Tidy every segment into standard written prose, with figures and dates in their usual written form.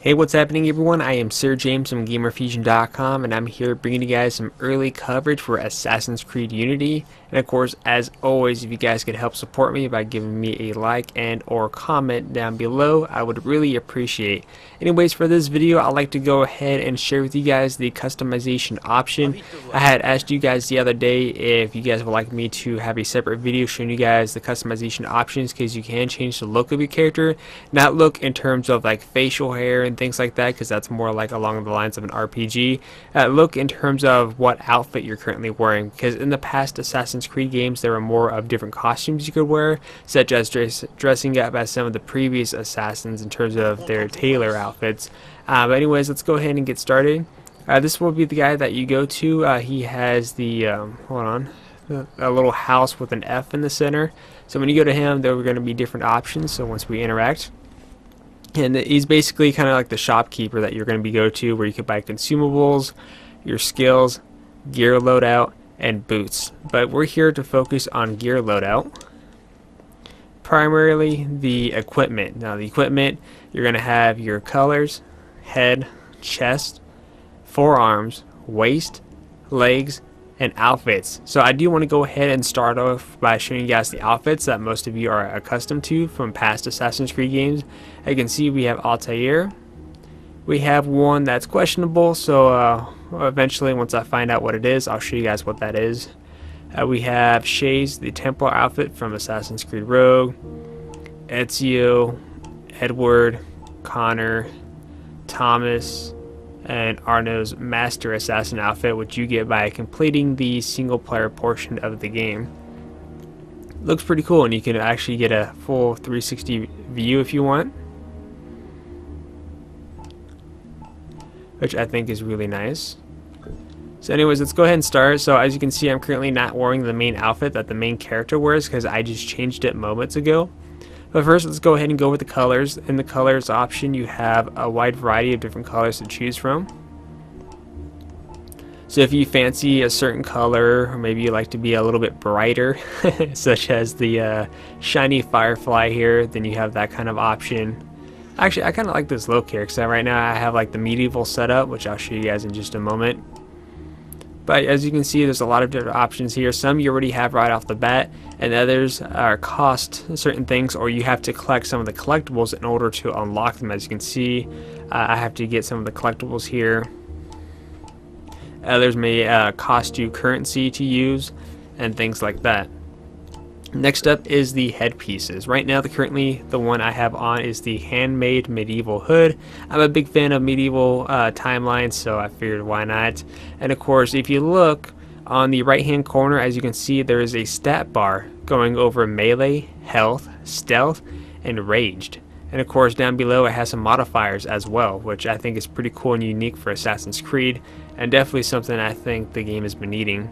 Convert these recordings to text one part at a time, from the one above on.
Hey, what's happening everyone? I am Sir James from GamerFusion.com and I'm here bringing you guys some early coverage for Assassin's Creed Unity. And of course, as always, if you guys could help support me by giving me a like and or comment down below, I would really appreciate. Anyways, for this video, I'd like to go ahead and share with you guys the customization option. I had asked you guys the other day if you guys would like me to have a separate video showing you guys the customization options, because you can change the look of your character. Not look in terms of like facial hair and things like that, because that's more like along the lines of an RPG. Look in terms of what outfit you're currently wearing, because in the past Assassin's Creed games there were more of different costumes you could wear, such as dressing up as some of the previous Assassins in terms of their tailor outfits. But anyways, let's go ahead and get started. This will be the guy that you go to. He has the a little house with an F in the center. So when you go to him, there are going to be different options. So once we interact, and he's basically kind of like the shopkeeper that you're going to go to, where you can buy consumables, your skills, gear loadout, and boots. But we're here to focus on gear loadout. Primarily the equipment. Now the equipment, you're going to have your colors, head, chest, forearms, waist, legs, and outfits. So I do want to go ahead and start off by showing you guys the outfits that most of you are accustomed to from past Assassin's Creed games. As you can see, we have Altair. We have one that's questionable, so eventually once I find out what it is, I'll show you guys what that is. We have Shays, the Templar outfit from Assassin's Creed Rogue, Ezio, Edward, Connor, Thomas, and Arno's Master Assassin outfit, which you get by completing the single player portion of the game. Looks pretty cool, and you can actually get a full 360 view if you want, which I think is really nice. So anyways, let's go ahead and start. So as you can see, I'm currently not wearing the main outfit that the main character wears, because I just changed it moments ago. But first, let's go ahead and go with the colors. In the colors option, you have a wide variety of different colors to choose from. So if you fancy a certain color, or maybe you like to be a little bit brighter, such as the shiny firefly here, then you have that kind of option. Actually, I kind of like this look here, because right now I have like the medieval setup, which I'll show you guys in just a moment. But as you can see, there's a lot of different options here. Some you already have right off the bat, and others are cost certain things, or you have to collect some of the collectibles in order to unlock them. As you can see, I have to get some of the collectibles here. Others may cost you currency to use and things like that. Next up is the headpieces. Right now, currently the one I have on is the handmade medieval hood. I'm a big fan of medieval timelines, so I figured why not. And of course, if you look on the right hand corner, as you can see, there is a stat bar going over melee, health, stealth, and ranged. And of course, down below it has some modifiers as well, which I think is pretty cool and unique for Assassin's Creed, and definitely something I think the game has been needing.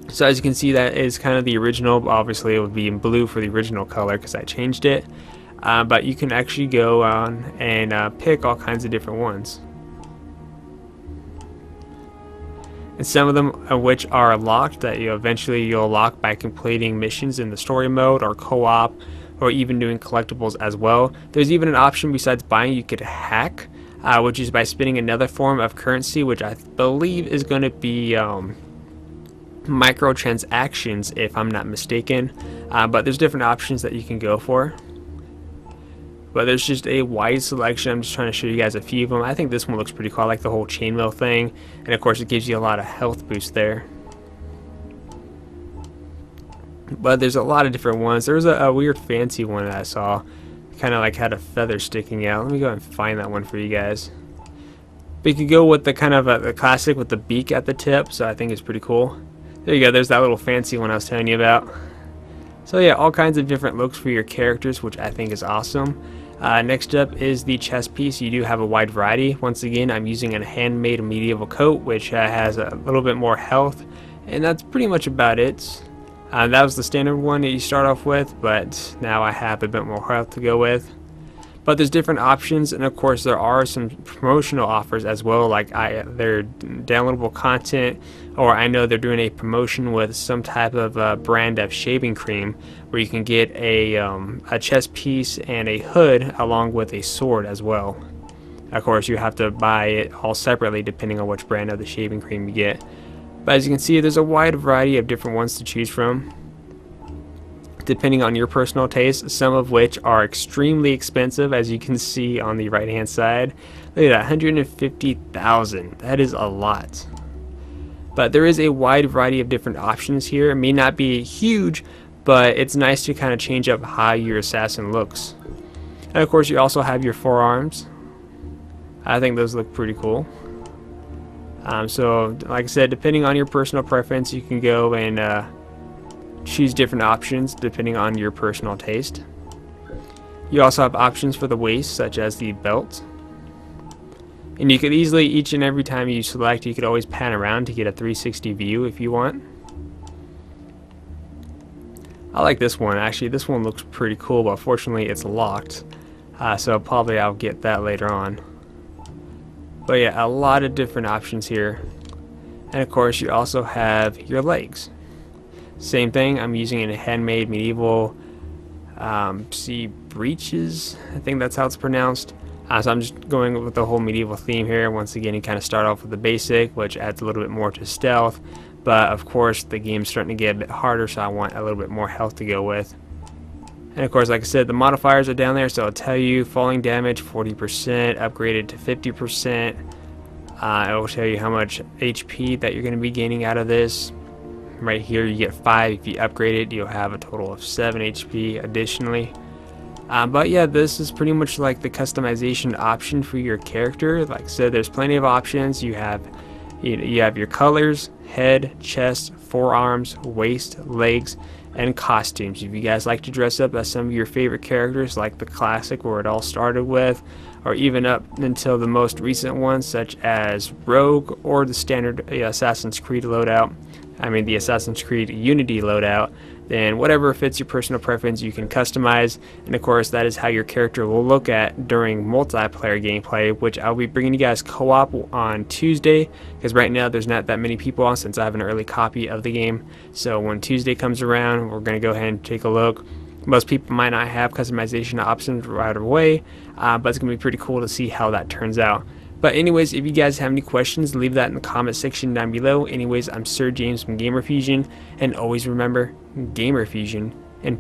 So as you can see, that is kind of the original. Obviously it would be in blue for the original color because I changed it, but you can actually go on and pick all kinds of different ones, and some of them which are locked, that you'll lock by completing missions in the story mode or co-op, or even doing collectibles as well. There's even an option besides buying, you could hack, which is by spending another form of currency, which I believe is going to be microtransactions, if I'm not mistaken. But there's different options that you can go for, but there's just a wide selection. I'm just trying to show you guys a few of them. I think this one looks pretty cool. I like the whole chainmail thing, and of course it gives you a lot of health boost there. But there's a lot of different ones. There was a weird fancy one that I saw, kind of like had a feather sticking out. Let me go and find that one for you guys. But you could go with the kind of the classic with the beak at the tip, so I think it's pretty cool. There you go, there's that little fancy one I was telling you about. So yeah, all kinds of different looks for your characters, which I think is awesome. Next up is the chest piece. You do have a wide variety. Once again, I'm using a handmade medieval coat, which has a little bit more health, and that's pretty much about it. That was the standard one that you start off with, but now I have a bit more health to go with. But there's different options, and of course there are some promotional offers as well, like they're downloadable content, or I know they're doing a promotion with some type of brand of shaving cream where you can get a chest piece and a hood along with a sword as well. Of course, you have to buy it all separately depending on which brand of the shaving cream you get. But as you can see, there's a wide variety of different ones to choose from, depending on your personal taste, some of which are extremely expensive, as you can see on the right hand side. Look at that, 150,000. That is a lot. But there is a wide variety of different options here. It may not be huge, but it's nice to kind of change up how your assassin looks. And of course, you also have your forearms. I think those look pretty cool. So like I said, depending on your personal preference, you can go and choose different options depending on your personal taste. You also have options for the waist, such as the belt. And you could easily, each and every time you select, you could always pan around to get a 360 view if you want. I like this one. Actually, this one looks pretty cool, but fortunately it's locked. So probably I'll get that later on. But yeah, a lot of different options here. And of course, you also have your legs. Same thing, I'm using a handmade medieval breeches, I think that's how it's pronounced. So I'm just going with the whole medieval theme here. Once again, you kind of start off with the basic, which adds a little bit more to stealth. But of course, the game's starting to get a bit harder, so I want a little bit more health to go with. And of course, like I said, the modifiers are down there, so it'll tell you falling damage 40%, upgraded to 50%. It will tell you how much HP that you're going to be gaining out of this. Right here, you get 5. If you upgrade it, you'll have a total of 7 HP additionally. But yeah, this is pretty much like the customization option for your character. Like I said, there's plenty of options. You have your colors, head, chest, forearms, waist, legs, and costumes. If you guys like to dress up as some of your favorite characters, like the classic where it all started with, or even up until the most recent ones such as Rogue or the standard Assassin's Creed loadout, the Assassin's Creed Unity loadout, then whatever fits your personal preference you can customize. And of course, that is how your character will look at during multiplayer gameplay, which I'll be bringing you guys co-op on Tuesday, because right now there's not that many people on since I have an early copy of the game. So when Tuesday comes around, we're going to go ahead and take a look. Most people might not have customization options right away, but it's going to be pretty cool to see how that turns out. But anyways, if you guys have any questions, leave that in the comment section down below. Anyways, I'm Sir James from Gamer Fusion, and always remember, Gamer Fusion and